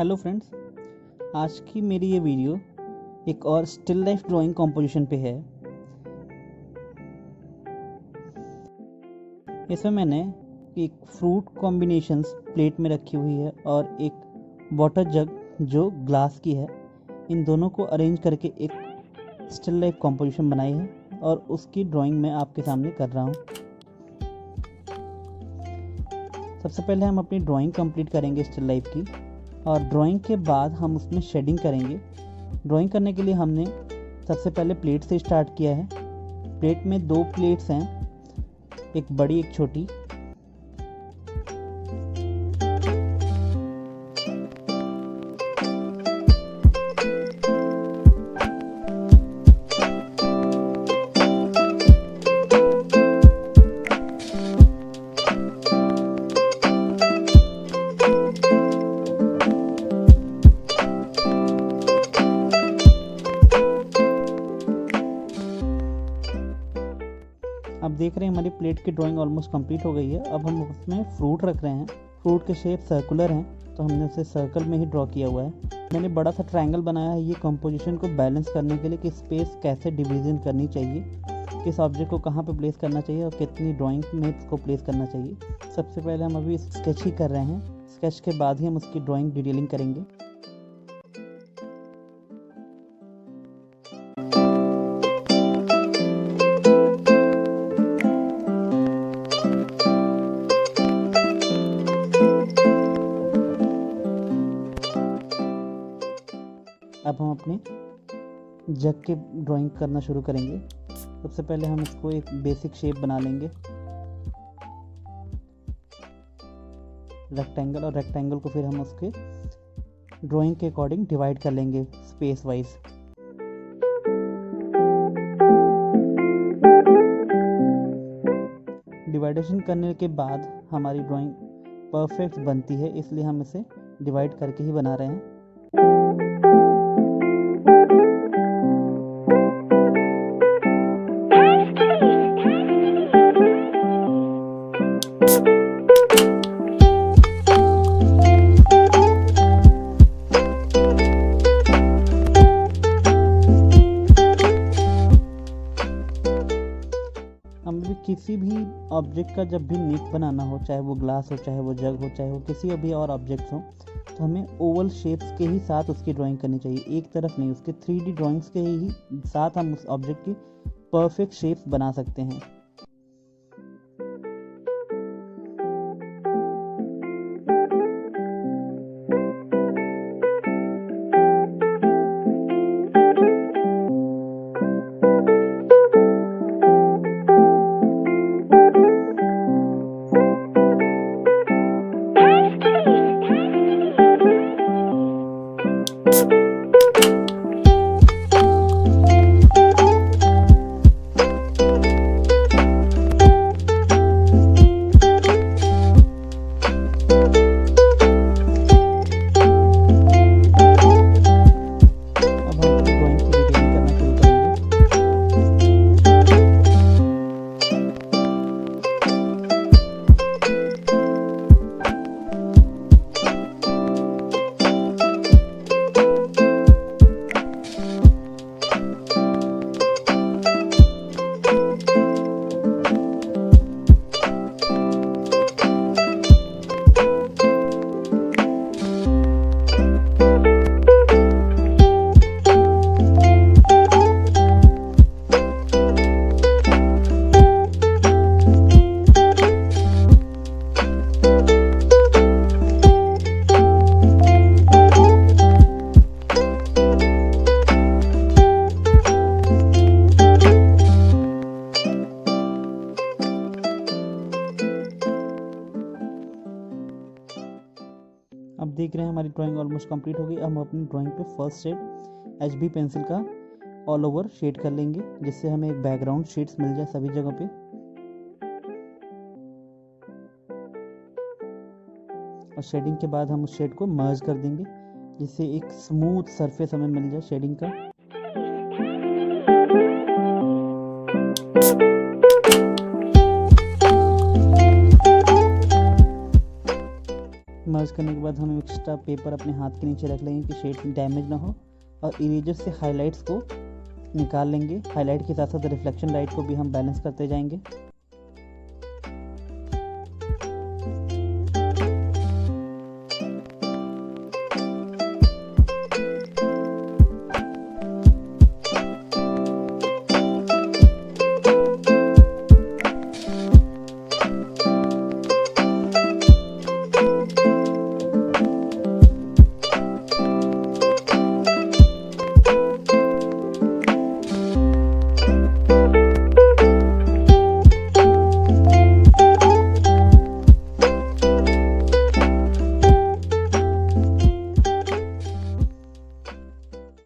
Hello friends, आज की मेरी ये वीडियो एक और स्टिल लाइफ ड्राइंग कंपोजिशन पे है। इसमें मैंने एक फ्रूट कॉम्बिनेशंस प्लेट में रखी हुई है और एक वाटर जग जो ग्लास की है। इन दोनों को अरेंज करके एक स्टिल लाइफ कंपोजिशन बनाई है और उसकी ड्राइंग मैं आपके सामने कर रहा हूँ। सबसे पहले हम अपनी ड्राइंग कंप्लीट करेंगे स्टिल लाइफ की, और ड्राइंग के बाद हम उसमें शेडिंग करेंगे। ड्राइंग करने के लिए हमने सबसे पहले प्लेट से स्टार्ट किया है। प्लेट में दो प्लेट्स हैं, एक बड़ी एक छोटी। अब देख रहे हैं हमारी प्लेट की ड्राइंग ऑलमोस्ट कंप्लीट हो गई है। अब हम उसमें फ्रूट रख रहे हैं। फ्रूट के शेप सर्कुलर हैं, तो हमने उसे सर्कल में ही ड्रॉ किया हुआ है। मैंने बड़ा सा ट्रायंगल बनाया है ये कंपोजिशन को बैलेंस करने के लिए कि स्पेस कैसे डिवीजन करनी चाहिए, किस ऑब्जेक्ट को कहाँ पे प्लेस करना चाहिए और कितनी ड्राइंग में इसको प्लेस करना चाहिए। सबसे पहले हम अभी स्केच ही कर रहे हैं। स्केच के बाद ही हम उसकी ड्राइंग डिटेलिंग करेंगे। अब हम अपने जग के ड्राइंग करना शुरू करेंगे। सबसे पहले हम इसको एक बेसिक शेप बना लेंगे, रेक्टेंगल, और रेक्टेंगल को फिर हम उसके ड्राइंग के अकॉर्डिंग डिवाइड कर लेंगे स्पेस वाइज। डिवाइडेशन करने के बाद हमारी ड्राइंग परफेक्ट बनती है, इसलिए हम इसे डिवाइड करके ही बना रहे हैं। हमें किसी भी ऑब्जेक्ट का जब भी निप बनाना हो, चाहे वो ग्लास हो, चाहे वो जग हो, चाहे वो किसी भी और ऑब्जेक्ट हो, तो हमें ओवल शेप्स के ही साथ उसकी ड्राइंग करनी चाहिए, एक तरफ नहीं। उसके 3D ड्राइंग्स के ही साथ हम उस ऑब्जेक्ट की परफेक्ट शेप्स बना सकते हैं। अब देख रहे हैं हमारी ड्राइंग ऑलमोस्ट कंप्लीट हो गई। अब हम अपनी ड्राइंग पे फर्स्ट शेड HB पेंसिल का ऑल ओवर शेड कर लेंगे, जिससे हमें एक बैकग्राउंड शेड्स मिल जाए सभी जगह पे। और शेडिंग के बाद हम उस शेड को मर्ज कर देंगे, जिससे एक स्मूथ सरफेस हमें मिल जाए शेडिंग का। मर्ज करने के बाद हम एक्स्ट्रा पेपर अपने हाथ के नीचे रख लेंगे कि शेड डैमेज ना हो, और इरेजर से हाइलाइट्स को निकाल लेंगे। हाइलाइट के साथ साथ रिफ्लेक्शन लाइट को भी हम बैलेंस करते जाएंगे।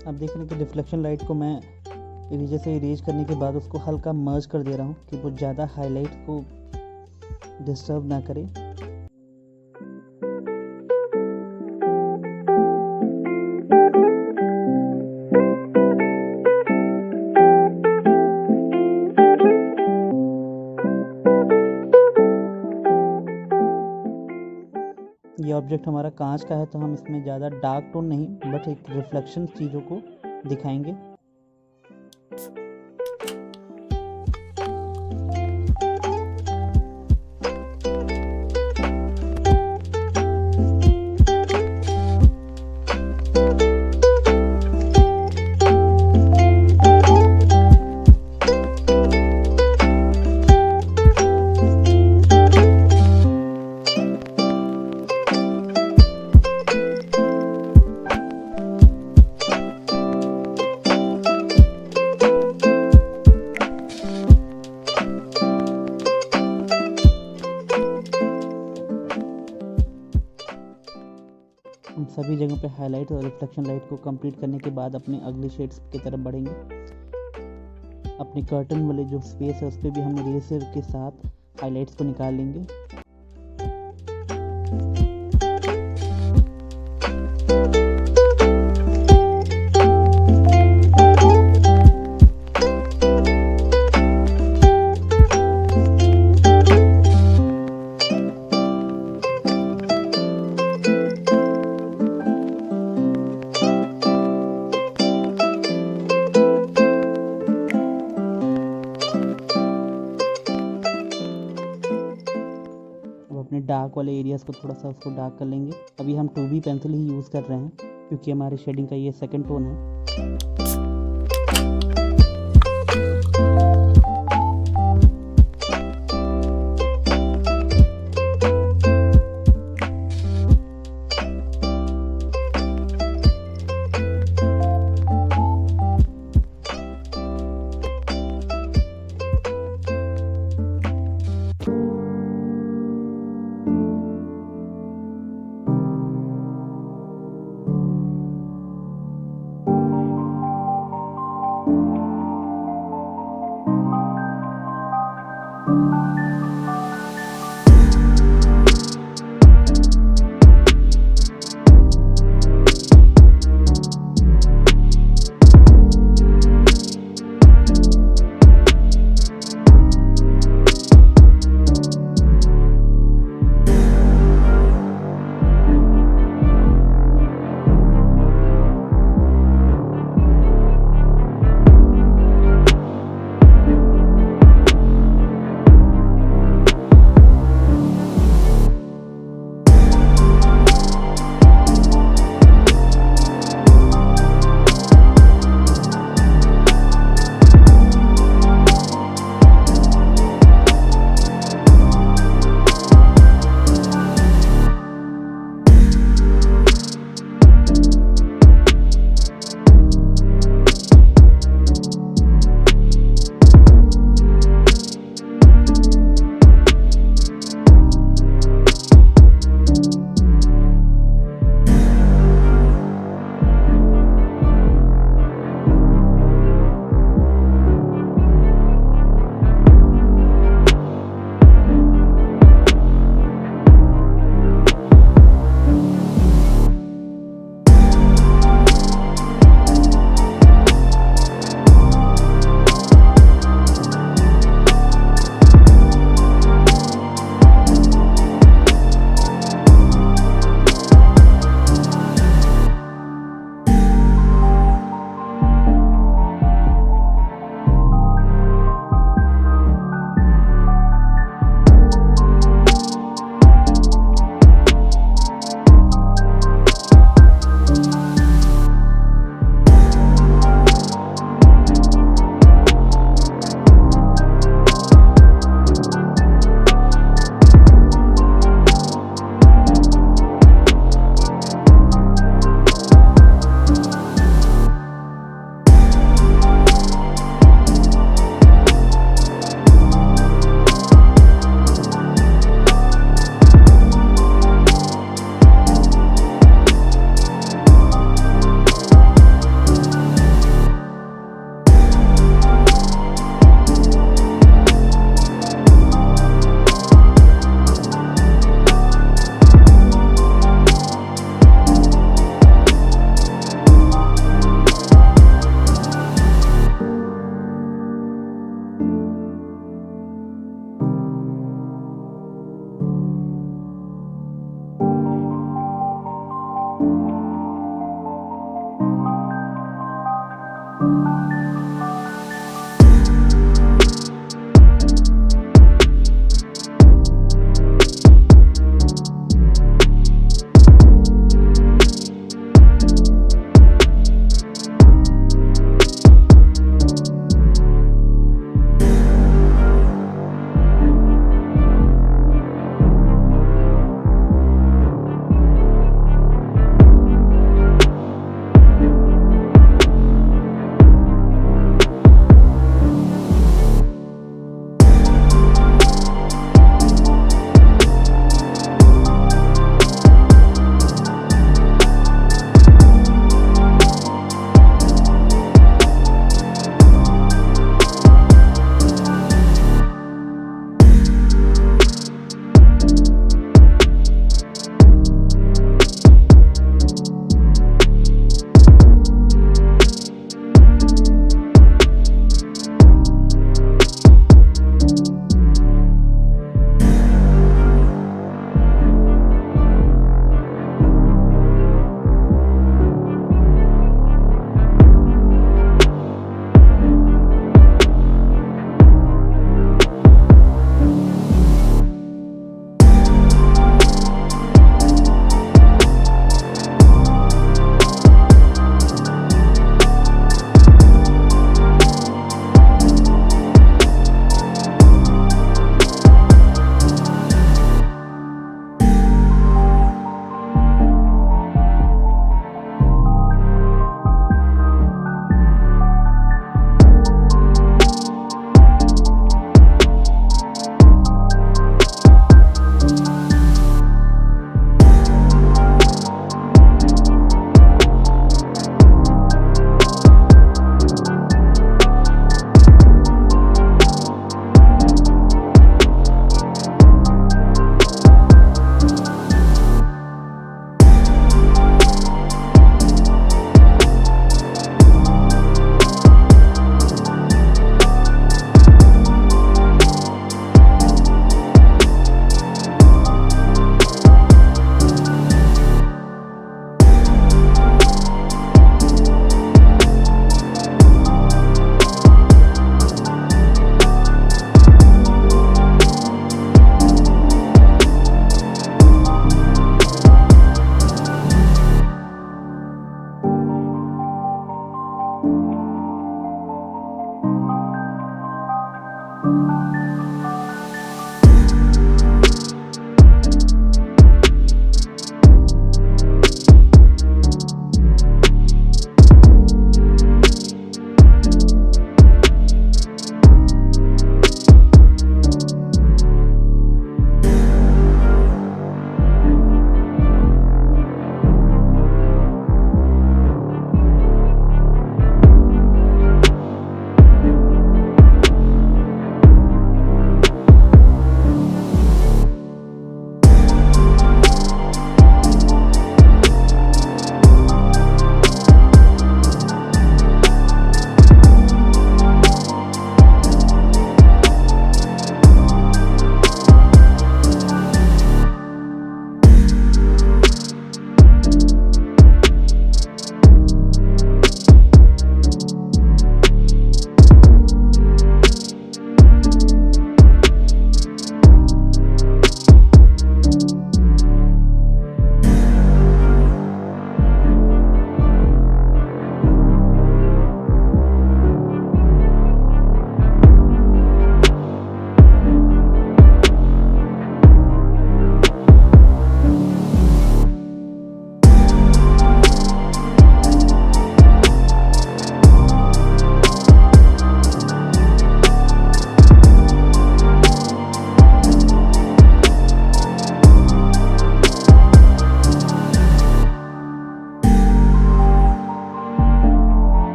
आप देख रहे हैं कि रिफ्लेक्शन लाइट को मैं इरेजर से इरेज करने के बाद उसको हल्का मर्ज कर दे रहा हूँ कि वो ज़्यादा हाईलाइट को डिस्टर्ब ना करे। ये ऑब्जेक्ट हमारा कांच का है तो हम इसमें ज़्यादा डार्क टोन नहीं बट एक रिफ्लेक्शन चीज़ों को दिखाएंगे। हम सभी जगहों पे हाईलाइट और रिफ्लेक्शन लाइट को कंप्लीट करने के बाद अपने अगले शेड्स की तरफ बढ़ेंगे। अपने कर्टन वाले जो स्पेस है उस पर भी हम इरेजर के साथ हाईलाइट्स को निकाल लेंगे। अपने डार्क वाले एरियाज़ को थोड़ा सा उसको डार्क कर लेंगे। अभी हम 2B पेंसिल ही यूज़ कर रहे हैं क्योंकि हमारे शेडिंग का ये सेकंड टोन है।